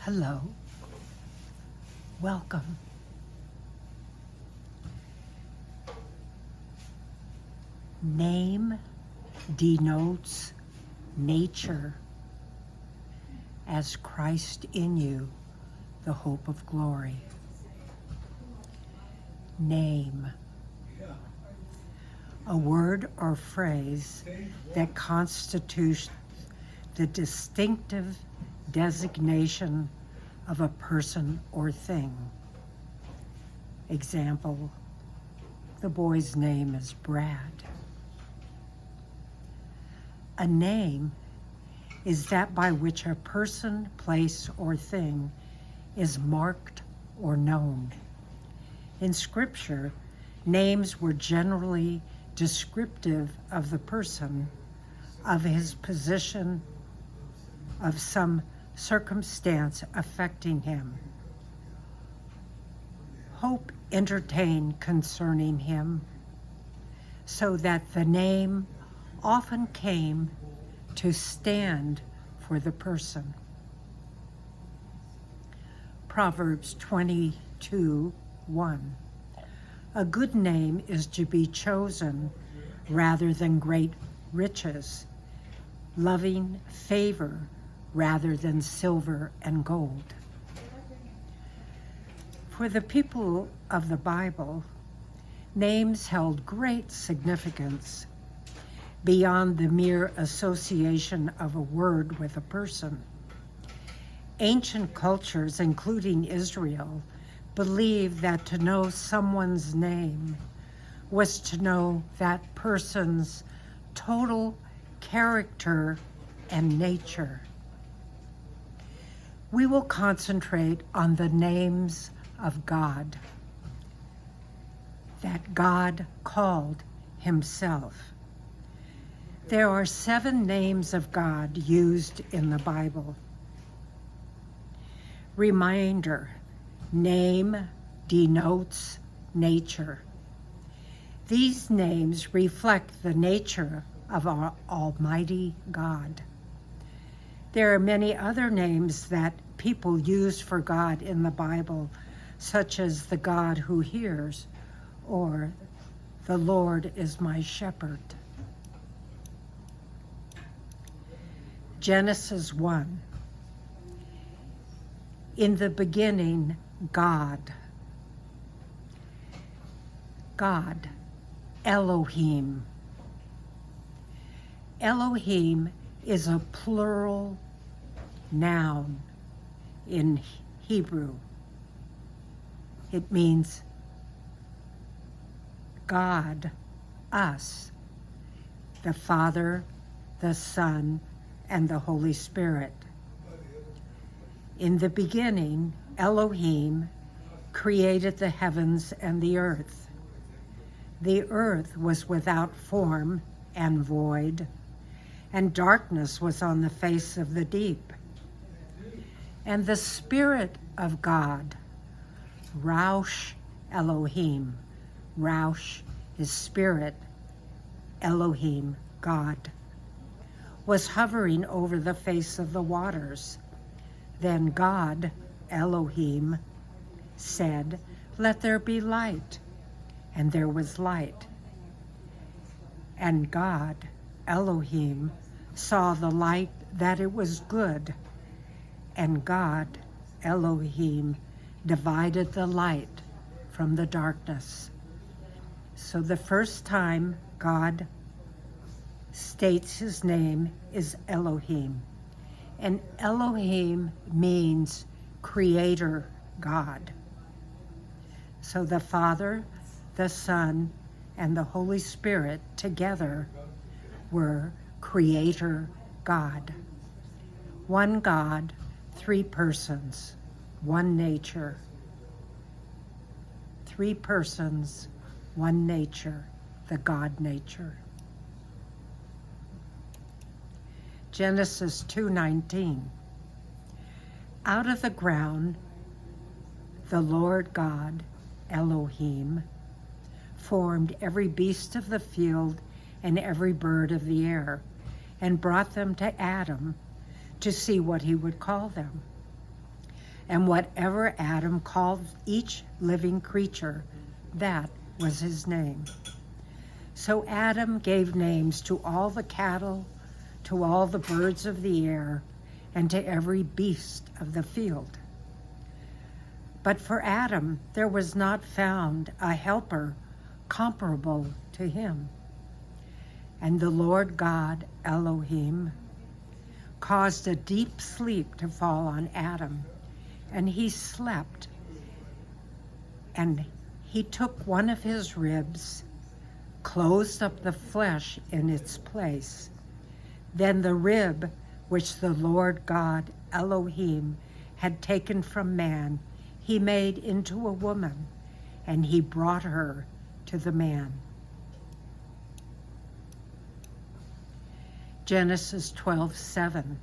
Hello. Welcome. Name denotes nature as Christ in you, the hope of glory. Name. A word or phrase that constitutes the distinctive designation of a person or thing. Example, the boy's name is Brad. A name is that by which a person, place, or thing is marked or known. In Scripture, names were generally descriptive of the person, of his position, of some circumstance affecting him. Hope entertained concerning him, so that the name often came to stand for the person. Proverbs 22:1. A good name is to be chosen rather than great riches, loving favor rather than silver and gold. For the people of the Bible, names held great significance beyond the mere association of a word with a person. Ancient cultures, including Israel, believed that to know someone's name was to know that person's total character and nature. We will concentrate on the names of God that God called himself. There are 7 names of God used in the Bible. Reminder, name denotes nature. These names reflect the nature of our Almighty God. There are many other names that people use for God in the Bible, such as the God who hears, or the Lord is my shepherd. Genesis 1. In the beginning, God. God, Elohim. Elohim is a plural noun in Hebrew. It means God, us, the Father, the Son, and the Holy Spirit. In the beginning, Elohim created the heavens and the earth. The earth was without form and void, and darkness was on the face of the deep. And the Spirit of God, Raush Elohim, Raush is spirit, Elohim, God, was hovering over the face of the waters. Then God, Elohim, said, "Let there be light." And there was light. And God, Elohim, saw the light that it was good. And God, Elohim, divided the light from the darkness. So the first time God states his name is Elohim. And Elohim means creator God. So the Father, the Son, and the Holy Spirit together were creator God. One God, 3 persons, one nature. 3 persons, one nature, the God nature. Genesis 2:19. Out of the ground, the Lord God, Elohim, formed every beast of the field and every bird of the air, and brought them to Adam to see what he would call them. and whatever Adam called each living creature, that was his name. So Adam gave names to all the cattle, to all the birds of the air, and to every beast of the field. But for Adam there was not found a helper comparable to him. And the Lord God, Elohim, caused a deep sleep to fall on Adam, and he slept. And he took one of his ribs, closed up the flesh in its place. Then the rib which the Lord God, Elohim, had taken from man, he made into a woman, and he brought her to the man. Genesis 12:7.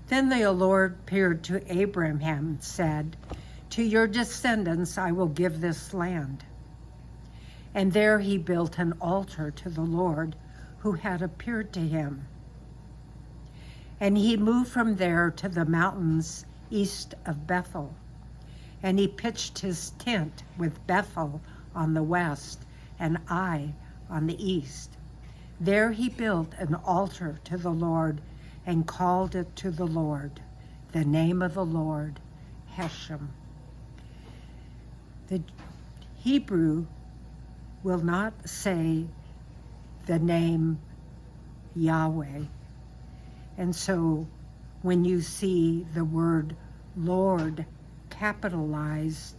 Then the Lord appeared to Abraham and said, "To your descendants I will give this land." And there he built an altar to the Lord who had appeared to him. And he moved from there to the mountains east of Bethel. And he pitched his tent with Bethel on the west and Ai on the east. There he built an altar to the Lord and called it to the Lord, the name of the Lord, Hashem. The Hebrew will not say the name Yahweh. And so when you see the word Lord capitalized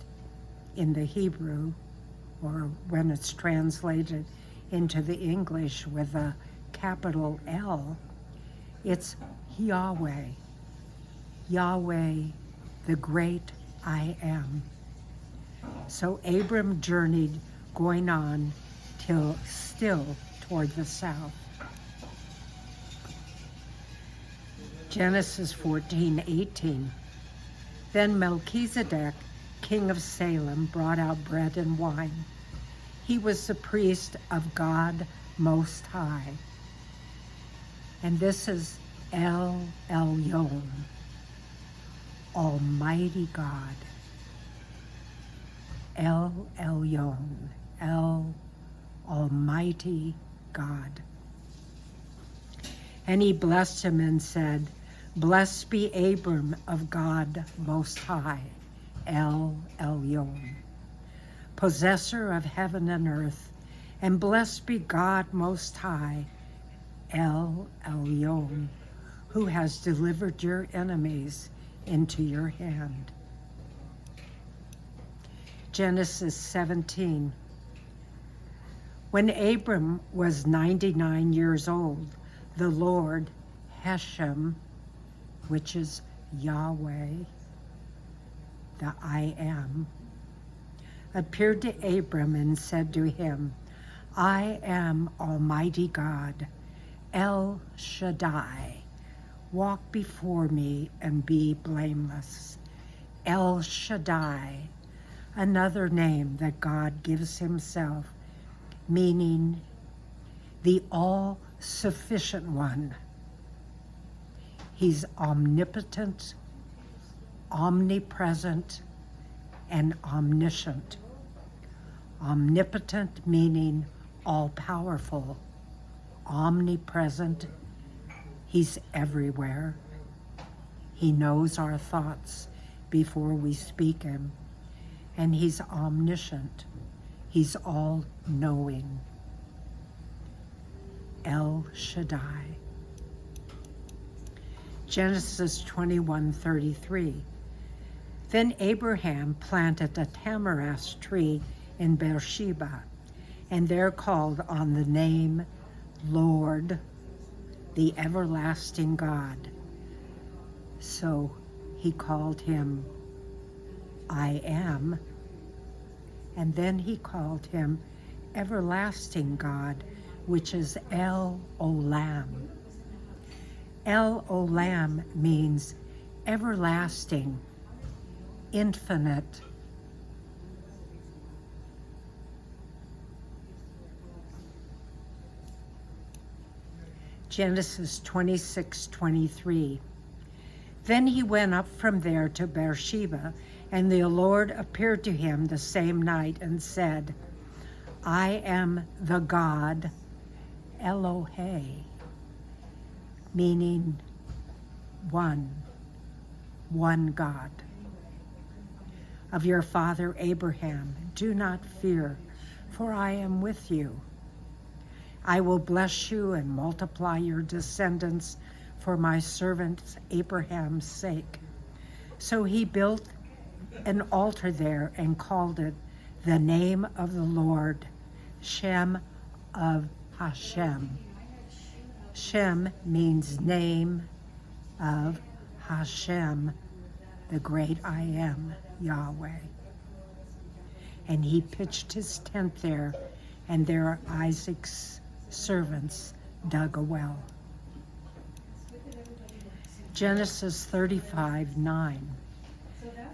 in the Hebrew, or when it's translated into the English with a capital L, it's Yahweh. Yahweh, the great I am. So Abram journeyed going on till still toward the south. Genesis 14:18. Then Melchizedek, king of Salem, brought out bread and wine. He was the priest of God Most High. And this is El Elyon, Almighty God. El Elyon, El Almighty God. And he blessed him and said, "Blessed be Abram of God Most High, El Elyon, possessor of heaven and earth, and blessed be God Most High, El Elyon, who has delivered your enemies into your hand." Genesis 17. When Abram was 99 years old, the Lord, Hashem, which is Yahweh, the I am, appeared to Abram and said to him, "I am Almighty God, El Shaddai. Walk before me and be blameless." El Shaddai, another name that God gives himself, meaning the all-sufficient one. He's omnipotent, omnipresent, and omniscient. Omnipotent meaning all-powerful. Omnipresent, he's everywhere. He knows our thoughts before we speak him. And he's omniscient. He's all-knowing. El Shaddai. Genesis 21:33. Then Abraham planted a tamarisk tree in Beersheba, and there called on the name Lord, the everlasting God. So he called him I am, and then he called him everlasting God, which is El Olam. El Olam means everlasting, infinite. Genesis 26:23. Then he went up from there to Beersheba, and the Lord appeared to him the same night and said, I am the God, Elohe, meaning one God. Of your father Abraham, do not fear, for I am with you. I will bless you and multiply your descendants for my servant Abraham's sake. So he built an altar there and called it the name of the Lord, Shem of Hashem. Shem means name of Hashem, the great I am, Yahweh. And he pitched his tent there, and there Isaac's servants dug a well. Genesis 35:9.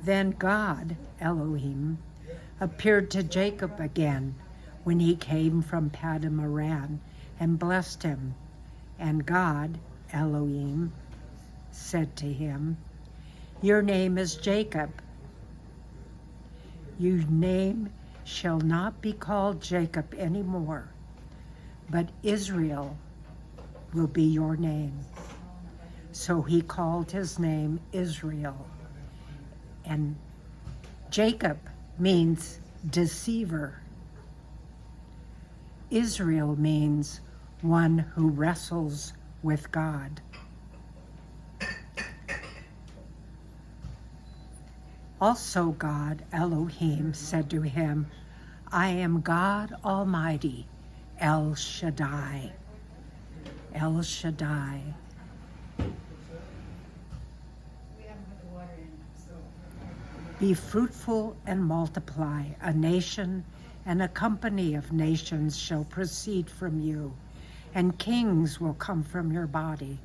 Then God, Elohim, appeared to Jacob again when he came from Paddan Aram and blessed him. And God, Elohim, said to him, your name is Jacob. Your name shall not be called Jacob anymore, but Israel will be your name. So he called his name Israel. And Jacob means deceiver. Israel means one who wrestles with God. Also God, Elohim, said to him, I am God Almighty, El Shaddai. El Shaddai. Be fruitful and multiply. A nation and a company of nations shall proceed from you, and kings will come from your body.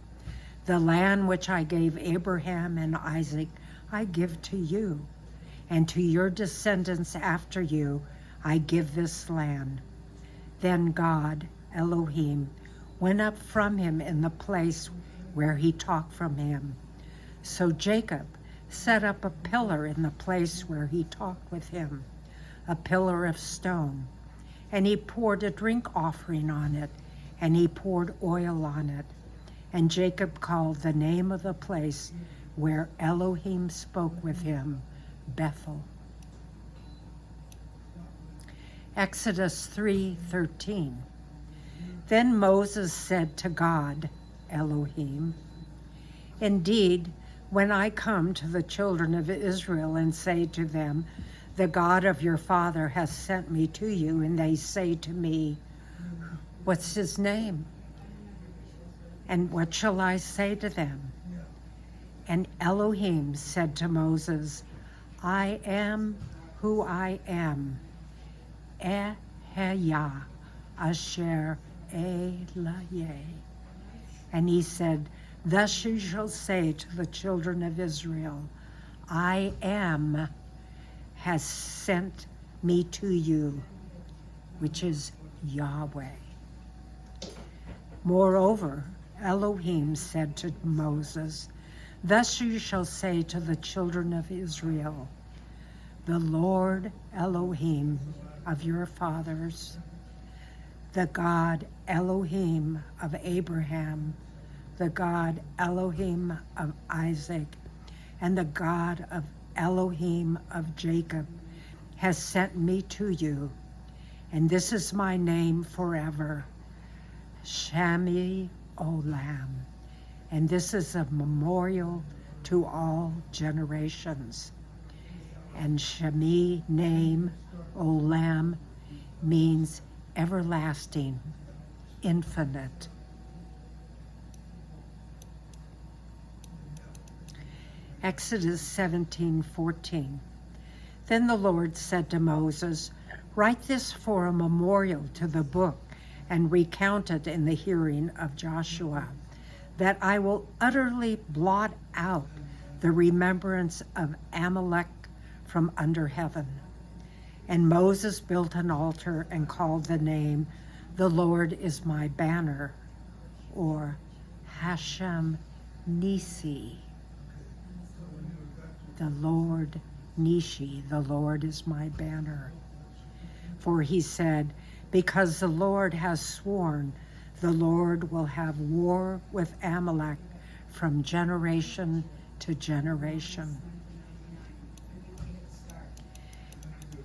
The land which I gave Abraham and Isaac I give to you, and to your descendants after you I give this land. Then God, Elohim, went up from him in the place where he talked from him. So Jacob set up a pillar in the place where he talked with him, a pillar of stone. And he poured a drink offering on it, and he poured oil on it. And Jacob called the name of the place where Elohim spoke with him, Bethel. Exodus 3:13. Then Moses said to God, Elohim, indeed, when I come to the children of Israel and say to them, the God of your father has sent me to you, and they say to me, what's his name? And what shall I say to them? And Elohim said to Moses, I am who I am, Eheyah Asher Elayeh. And he said, thus you shall say to the children of Israel, I am has sent me to you, which is Yahweh. Moreover, Elohim said to Moses, thus you shall say to the children of Israel, the Lord Elohim of your fathers, the God Elohim of Abraham, the God Elohim of Isaac, and the God of Elohim of Jacob, has sent me to you, and this is my name forever, Shami Olam, and this is a memorial to all generations. And Shemi, name, Olam, means everlasting, infinite. Exodus 17:14. Then the Lord said to Moses, write this for a memorial to the book and recount it in the hearing of Joshua, that I will utterly blot out the remembrance of Amalek from under heaven. And Moses built an altar and called the name, the Lord is my banner, or Hashem Nisi. the Lord Nishi, the Lord is my banner. For he said, because the Lord has sworn, the Lord will have war with Amalek from generation to generation.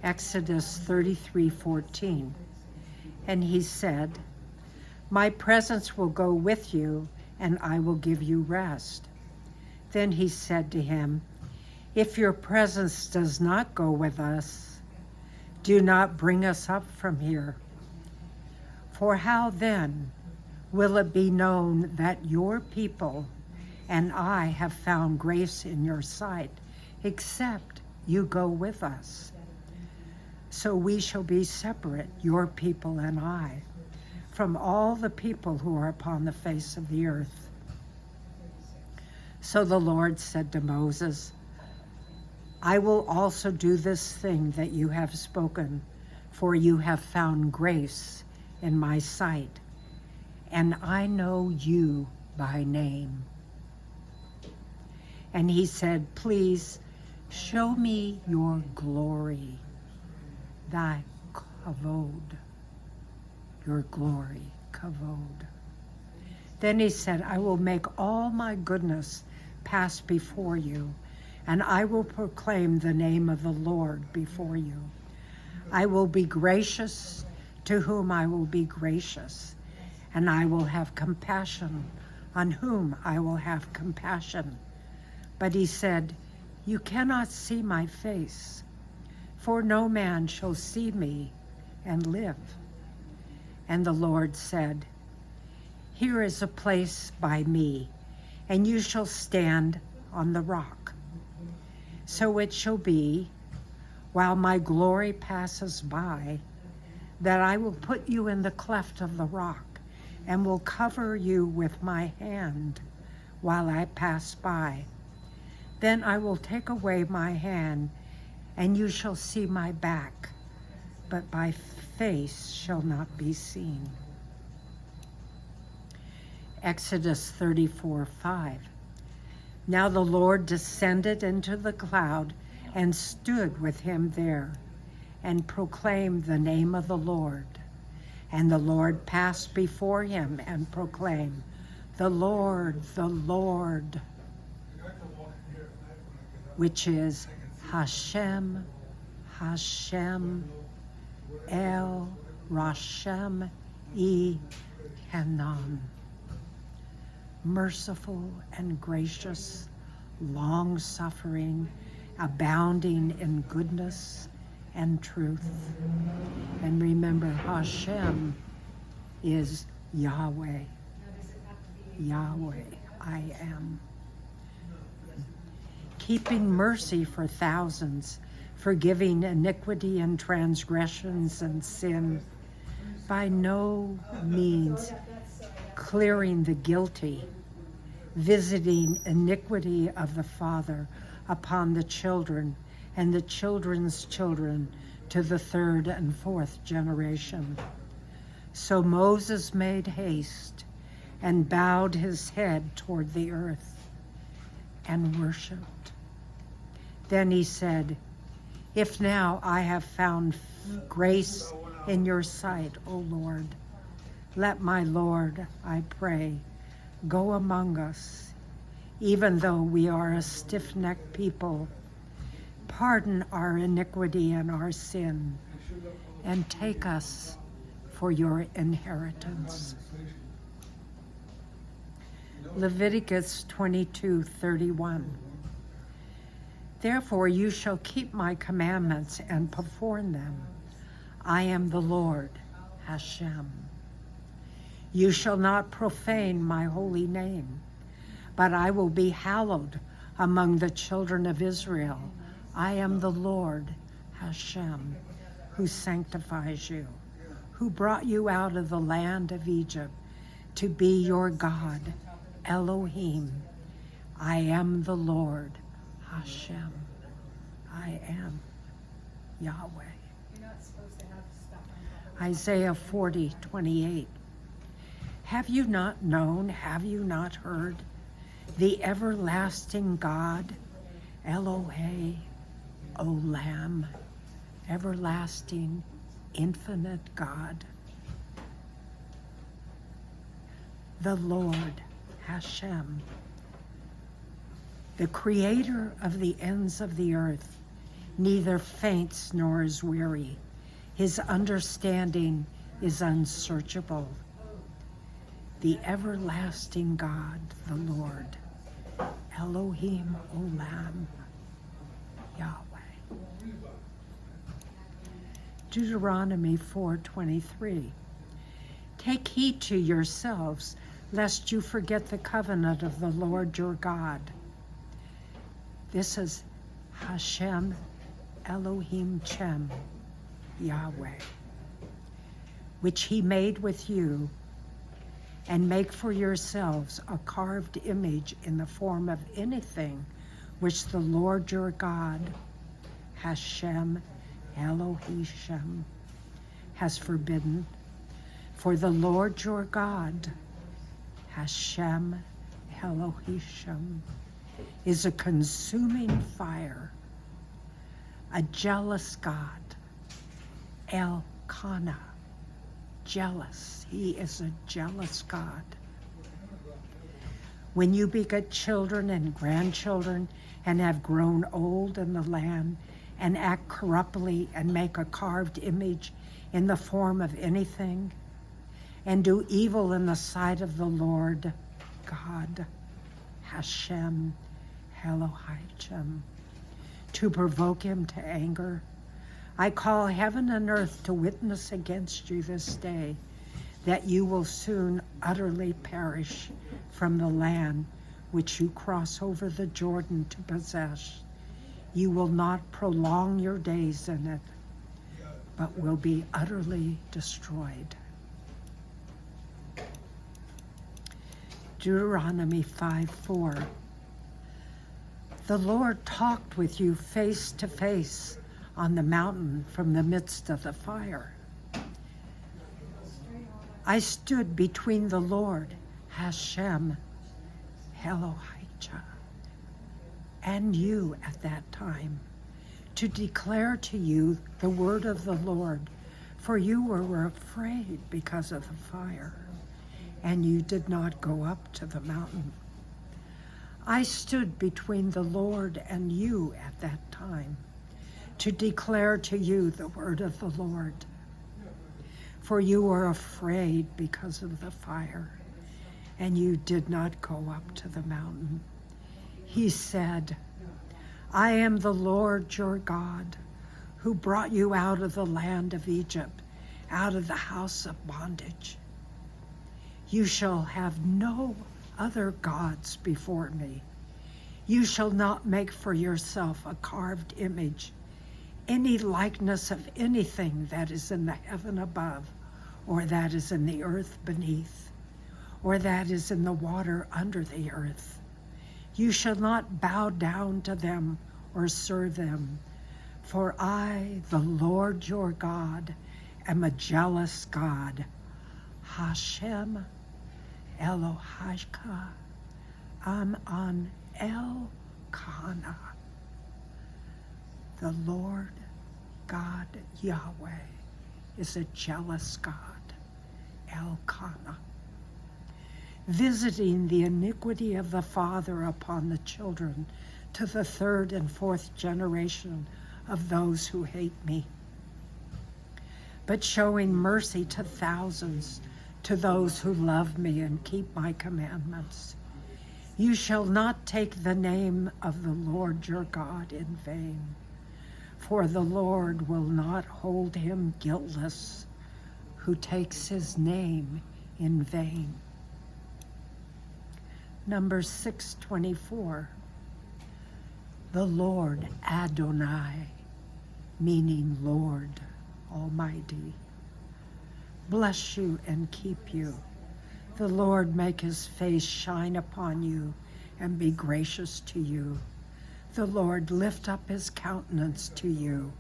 Exodus 33:14. And he said, my presence will go with you, and I will give you rest. Then he said to him, if your presence does not go with us, do not bring us up from here. For how then will it be known that your people and I have found grace in your sight, except you go with us? So we shall be separate, your people and I, from all the people who are upon the face of the earth. So the Lord said to Moses, I will also do this thing that you have spoken, for you have found grace in my sight, and I know you by name. And he said, please show me your glory, thy kavod, your glory, kavod. Then he said, I will make all my goodness pass before you, and I will proclaim the name of the Lord before you. I will be gracious to whom I will be gracious, and I will have compassion on whom I will have compassion. But he said, you cannot see my face, for no man shall see me and live. And the Lord said, here is a place by me, and you shall stand on the rock. So it shall be, while my glory passes by, that I will put you in the cleft of the rock, and will cover you with my hand while I pass by. Then I will take away my hand, and you shall see my back, but my face shall not be seen. Exodus 34:5. Now the Lord descended into the cloud and stood with him there, and proclaimed the name of the Lord. And the Lord passed before him and proclaimed, the Lord, which is Hashem, Hashem, El Rashem Hanan, merciful and gracious, long-suffering, abounding in goodness and truth. And remember, Hashem is Yahweh. Yahweh, I am. Keeping mercy for thousands, forgiving iniquity and transgressions and sin, by no means clearing the guilty, visiting iniquity of the father upon the children and the children's children to the third and fourth generation. So Moses made haste and bowed his head toward the earth and worshiped. Then he said, if now I have found grace in your sight, O Lord, let my Lord, I pray, go among us, even though we are a stiff-necked people. Pardon our iniquity and our sin, and take us for your inheritance. Leviticus 22:31. Therefore you shall keep my commandments and perform them. I am the Lord, Hashem. You shall not profane my holy name, but I will be hallowed among the children of Israel. I am the Lord, Hashem, who sanctifies you, who brought you out of the land of Egypt to be your God, Elohim. I am the Lord, Hashem. I am Yahweh. Isaiah 40:28. Have you not known, have you not heard? The everlasting God Elohe, Olam, everlasting, infinite God. The Lord, Hashem, the creator of the ends of the earth, neither faints nor is weary. His understanding is unsearchable. The everlasting God, the Lord, Elohim Olam, Yahweh. Deuteronomy 4:23. Take heed to yourselves, lest you forget the covenant of the Lord your God. This is Hashem Elohim Chem, Yahweh, which he made with you, and make for yourselves a carved image in the form of anything which the Lord your God, Hashem Elohim, has forbidden. For the Lord your God, Hashem Elohim, is a consuming fire, a jealous God, Elkanah, jealous. He is a jealous God. When you beget children and grandchildren and have grown old in the land and act corruptly and make a carved image in the form of anything and do evil in the sight of the Lord God, Hashem Elohim, to provoke him to anger, I call heaven and earth to witness against you this day, that you will soon utterly perish from the land which you cross over the Jordan to possess. You will not prolong your days in it, but will be utterly destroyed. Deuteronomy 5:4. The Lord talked with you face to face on the mountain from the midst of the fire. I stood between the Lord, Hashem Elohim, and you at that time, to declare to you the word of the Lord, for you were afraid because of the fire, and you did not go up to the mountain. I stood between the Lord and you at that time, to declare to you the word of the Lord, for you were afraid because of the fire, and you did not go up to the mountain. He said, I am the Lord your God, who brought you out of the land of Egypt, out of the house of bondage. You shall have no other gods before me. You shall not make for yourself a carved image, any likeness of anything that is in the heaven above, or that is in the earth beneath, or that is in the water under the earth. You shall not bow down to them or serve them, for I, the Lord your God, am a jealous God, Hashem Elohim, an Elkanah. The Lord God Yahweh is a jealous God, Elkanah, visiting the iniquity of the father upon the children to the third and fourth generation of those who hate me, but showing mercy to thousands, to those who love me and keep my commandments. You shall not take the name of the Lord your God in vain, for the Lord will not hold him guiltless who takes his name in vain. Numbers 6:24. The Lord Adonai, meaning Lord Almighty, bless you and keep you. The Lord make his face shine upon you and be gracious to you. The Lord lift up his countenance to you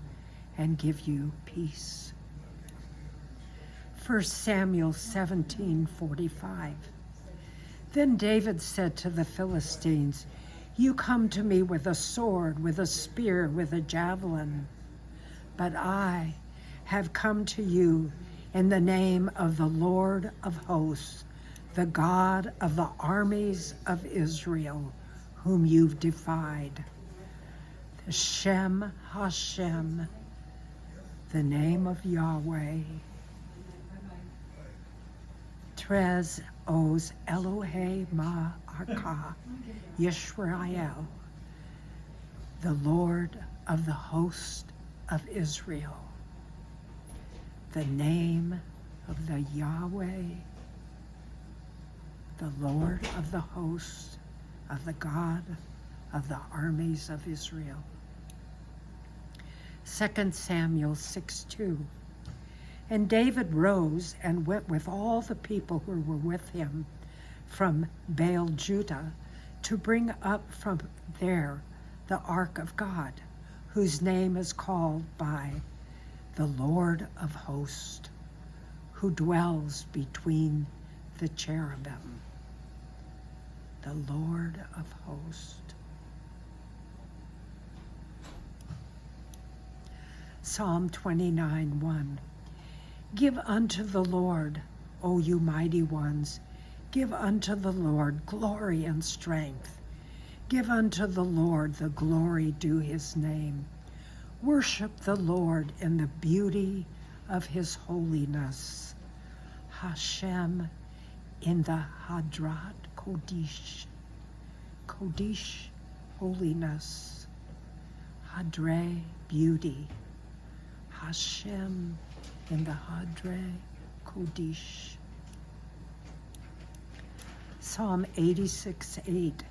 and give you peace. 1 Samuel 17:45. Then David said to the Philistines, You come to me with a sword, with a spear, with a javelin, but I have come to you in the name of the Lord of hosts, the God of the armies of Israel, whom you've defied. The Shem Hashem, the name of Yahweh. Trez Oz Elohe Ma'aka Yisrael, the Lord of the host of Israel. The name of the Yahweh, the Lord of the host, of the God of the armies of Israel. 2 Samuel 6:2. And David rose and went with all the people who were with him from Baal Judah to bring up from there the ark of God, whose name is called by the Lord of hosts, who dwells between the cherubim. The Lord of hosts. Psalm 29:1. Give unto the Lord, O you mighty ones, give unto the Lord glory and strength. Give unto the Lord the glory due his name. Worship the Lord in the beauty of his holiness. Hashem in the Hadrat Kodesh. Kodesh, holiness. Hadre, beauty. Hashem in the Hadre Kodesh. Psalm 86:8.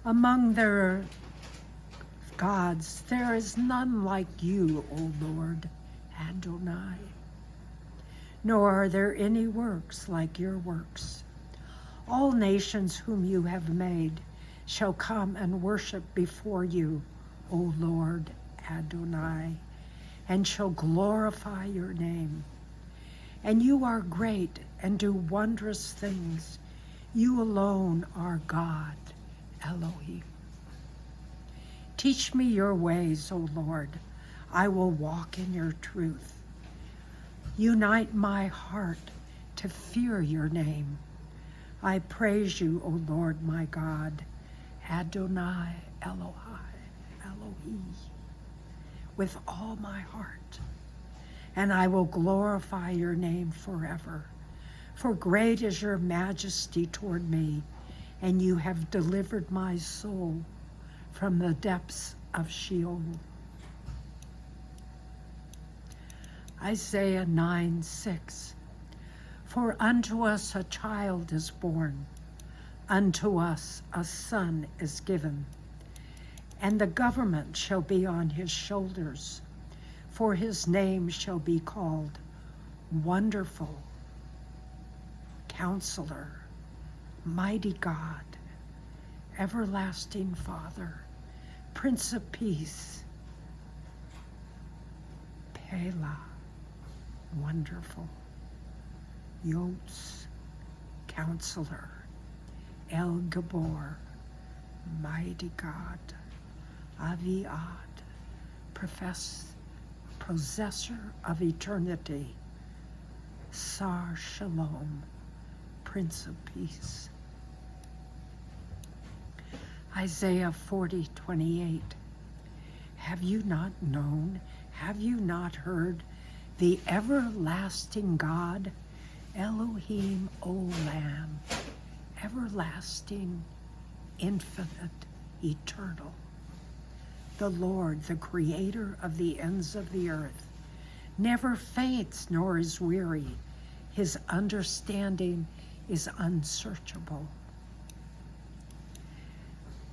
Among their gods, there is none like you, O Lord Adonai. Nor are there any works like your works. All nations whom you have made shall come and worship before you, O Lord Adonai, and shall glorify your name. And you are great and do wondrous things. You alone are God, Elohim. Teach me your ways, O Lord. I will walk in your truth. Unite my heart to fear your name. I praise you, O Lord my God, Adonai Elohim, with all my heart, and I will glorify your name forever. For great is your majesty toward me, and you have delivered my soul from the depths of Sheol. Isaiah 9:6. For unto us a child is born, unto us a son is given, and the government shall be on his shoulders, for his name shall be called Wonderful, Counselor, Mighty God, Everlasting Father, Prince of Peace, Pela, Wonderful, Yotz, Counselor, El Gabor, Mighty God, Aviad, Possessor of Eternity, Sar Shalom, Prince of Peace. Isaiah 40:28. Have you not known? Have you not heard? The everlasting God, Elohim Olam, everlasting, infinite, eternal. The Lord, the creator of the ends of the earth, never faints nor is weary. His understanding is unsearchable.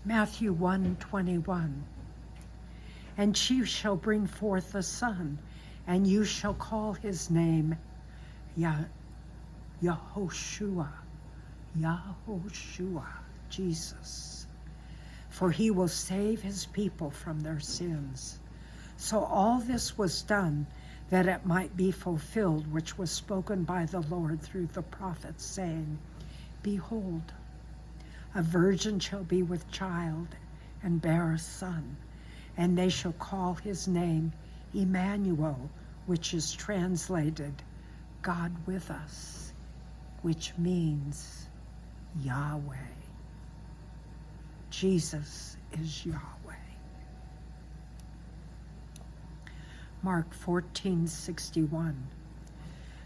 Matthew 1:21. And she shall bring forth a son, and you shall call his name Yahoshua, Jesus. For he will save his people from their sins. So all this was done that it might be fulfilled, which was spoken by the Lord through the prophets, saying, Behold, A virgin shall be with child and bear a son, and they shall call his name Emmanuel, which is translated God with us, which means Yahweh. Jesus is Yahweh. Mark 14:61.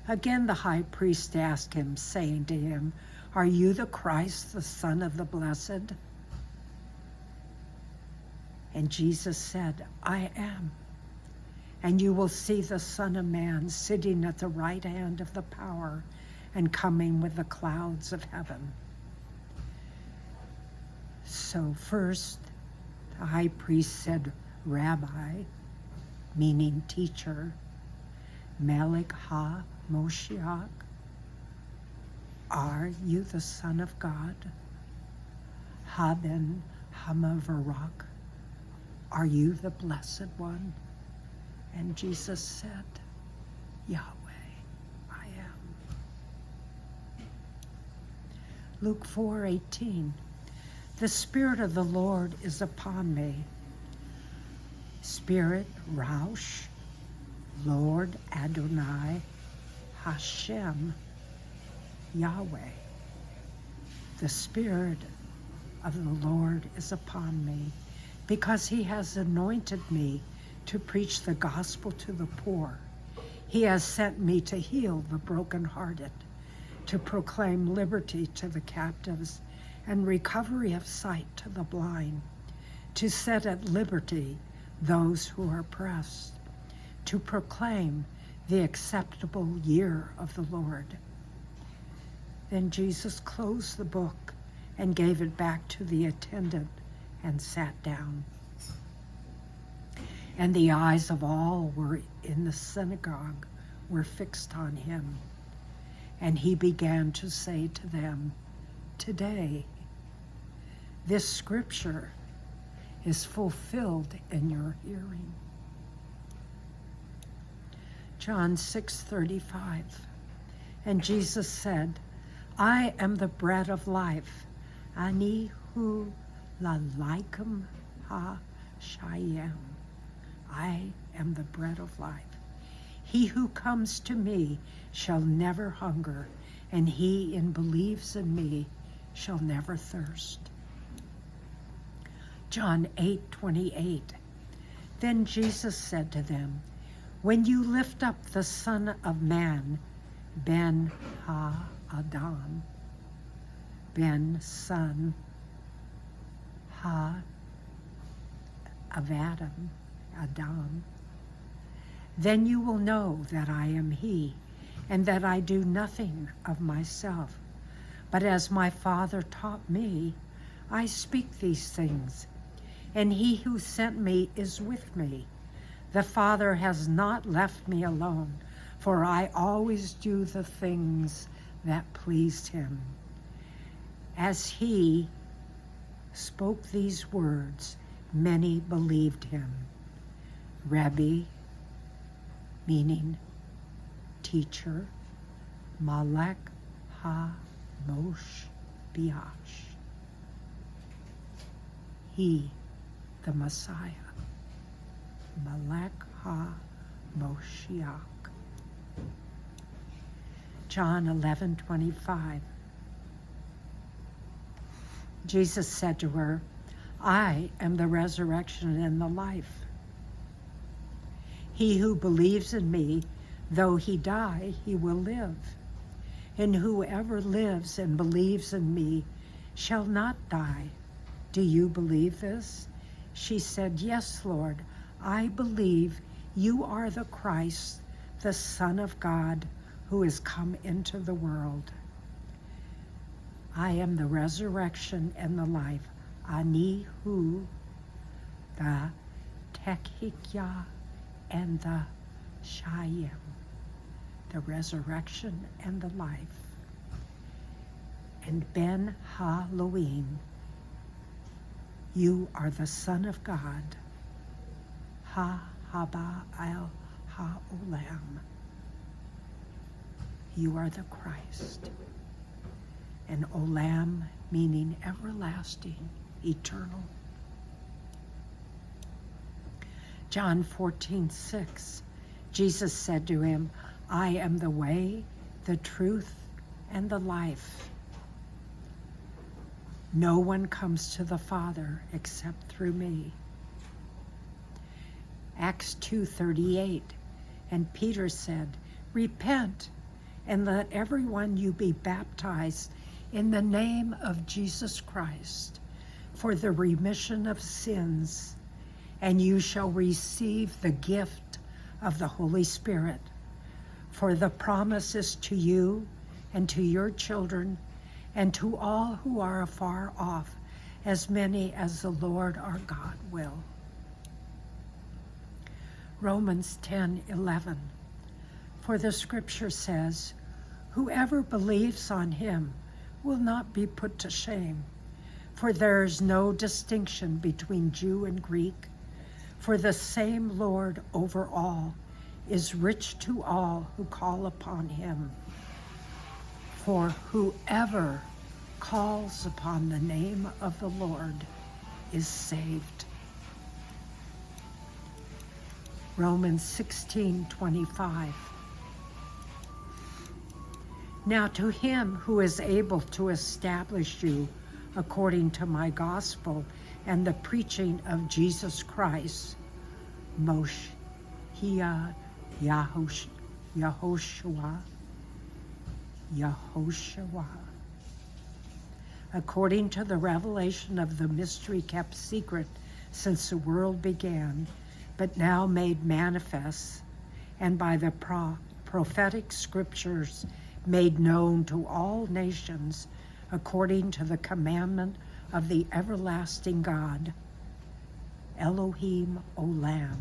Again the high priest asked him, saying to him, Are you the Christ, the Son of the Blessed? And Jesus said, I am. And you will see the Son of Man sitting at the right hand of the power and coming with the clouds of heaven. So first, the high priest said, Rabbi, meaning teacher, Melech ha-Moshiach, are you the Son of God? Ha-ben Hamavarach, are you the Blessed One? And Jesus said, Yahweh, I am. Luke 4:18, the Spirit of the Lord is upon me. Spirit, Raush, Lord Adonai, Hashem, Yahweh. The Spirit of the Lord is upon me, because he has anointed me to preach the gospel to the poor. He has sent me to heal the brokenhearted, to proclaim liberty to the captives and recovery of sight to the blind, to set at liberty those who are oppressed, to proclaim the acceptable year of the Lord. Then Jesus closed the book and gave it back to the attendant and sat down. And the eyes of all were in the synagogue were fixed on him. And he began to say to them, Today, this scripture is fulfilled in your hearing. John 6:35. And Jesus said, I am the bread of life. Ani hu lalaikum ha-shayim. I am the bread of life. He who comes to me shall never hunger, and he who believes in me shall never thirst. John 8:28. Then Jesus said to them, When you lift up the Son of Man, Ben ha-Adam, Ben Son ha of Adam, then you will know that I am he, and that I do nothing of myself, but as my Father taught me, I speak these things, and he who sent me is with me. The Father has not left me alone, for I always do the things that pleased him. As he spoke these words, many believed him. Rabbi, meaning teacher, Malek ha-Mosh Biash. He, the Messiah, Malek ha-Moshiach. John 11:25. Jesus said to her, I am the resurrection and the life. He who believes in me, though he die, he will live. And whoever lives and believes in me shall not die. Do you believe this? She said, Yes, Lord, I believe you are the Christ, the Son of God, who has come into the world. I am the resurrection and the life. Ani hu, the Tekikyah, and the Shayim, the resurrection and the life. And Ben ha-Elohim, you are the Son of God. Ha-Haba el ha-Olam, you are the Christ. And Olam meaning everlasting, eternal. John 14:6, Jesus said to him, I am the way, the truth, and the life. No one comes to the Father except through me. Acts 2:38, and Peter said, repent and let everyone you be baptized in the name of Jesus Christ for the remission of sins, and you shall receive the gift of the Holy Spirit. For the promise is to you and to your children and to all who are afar off, as many as the Lord our God will. Romans 10:11. For the scripture says, whoever believes on him will not be put to shame, for there is no distinction between Jew and Greek, for the same Lord over all is rich to all who call upon him. For whoever calls upon the name of the Lord is saved. Romans 16:25. Now to him who is able to establish you according to my gospel and the preaching of Jesus Christ, Moshiach Yahoshua, according to the revelation of the mystery kept secret since the world began, but now made manifest, and by the prophetic scriptures made known to all nations, according to the commandment of the everlasting God, Elohim Olam,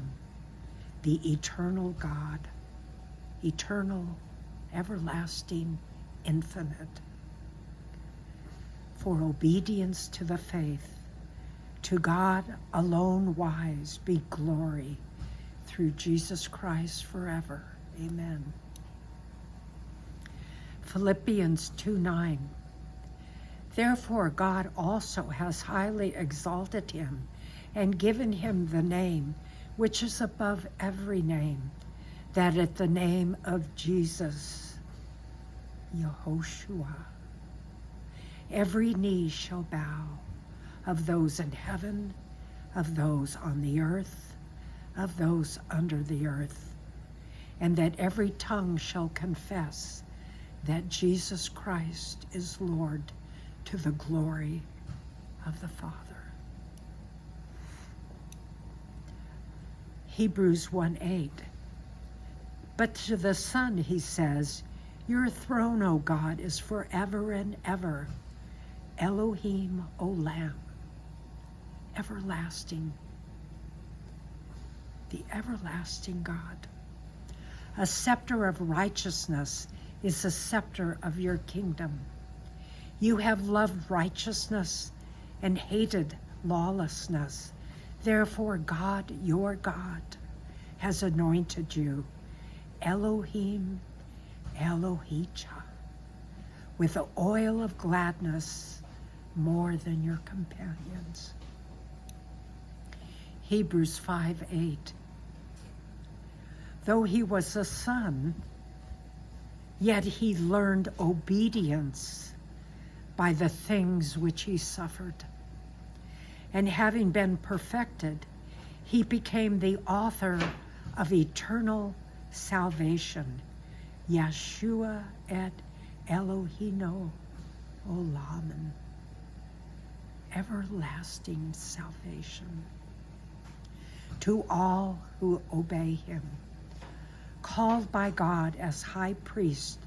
the eternal God, eternal, everlasting, infinite. For obedience to the faith, to God alone wise be glory through Jesus Christ forever. Amen. Philippians 2:9. Therefore God also has highly exalted him and given him the name which is above every name, that at the name of Jesus, Yehoshua, every knee shall bow, of those in heaven, of those on the earth, of those under the earth, and that every tongue shall confess that Jesus Christ is Lord, to the glory of the Father. Hebrews 1:8. But to the Son he says, your throne, O God, is forever and ever. Elohim Olam, everlasting, the everlasting God. A scepter of righteousness is the scepter of your kingdom. You have loved righteousness and hated lawlessness. Therefore God, your God, has anointed you, Elohim Elohijah, with the oil of gladness more than your companions. Hebrews 5:8. Though he was a son, yet he learned obedience by the things which he suffered. And having been perfected, he became the author of eternal salvation, Yeshua et Elohino Olaman, everlasting salvation, to all who obey him, called by God as high priest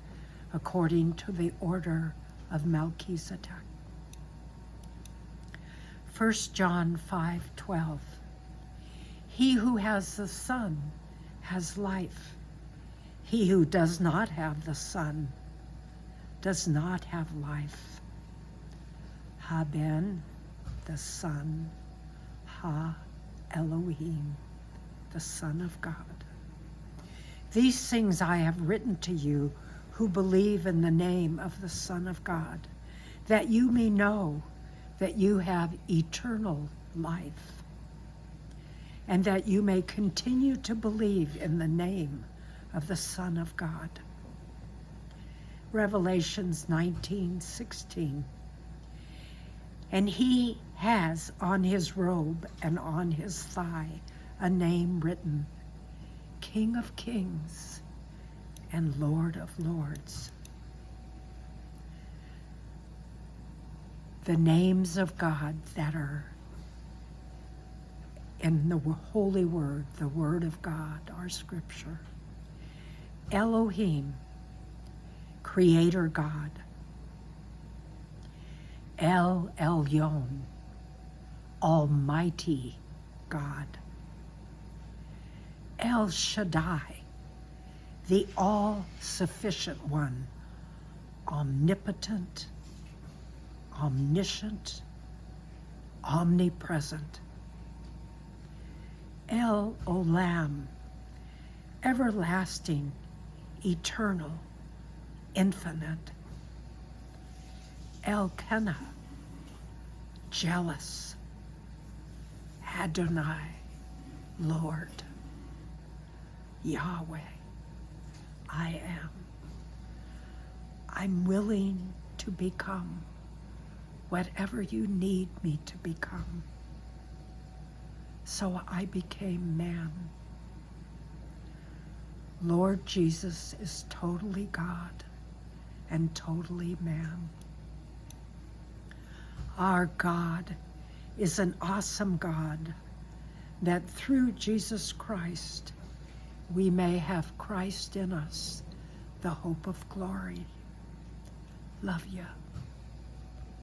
according to the order of Melchizedek. 1 John 5:12. He who has the Son has life. He who does not have the Son does not have life. Ha-ben, the Son, Ha-Elohim, the Son of God. These things I have written to you who believe in the name of the Son of God, that you may know that you have eternal life, and that you may continue to believe in the name of the Son of God. Revelations 19:16. And he has on his robe and on his thigh a name written, King of Kings and Lord of Lords. The names of God that are in the Holy Word, the Word of God, our Scripture. Elohim, Creator God. El Elyon, Almighty God. El Shaddai, the all-sufficient one, omnipotent, omniscient, omnipresent. El Olam, everlasting, eternal, infinite. Elkanah, jealous. Adonai, Lord. Yahweh, I am. I'm willing to become whatever you need me to become. So I became man. Lord Jesus is totally God and totally man. Our God is an awesome God, that through Jesus Christ we may have Christ in us, the hope of glory. Love you.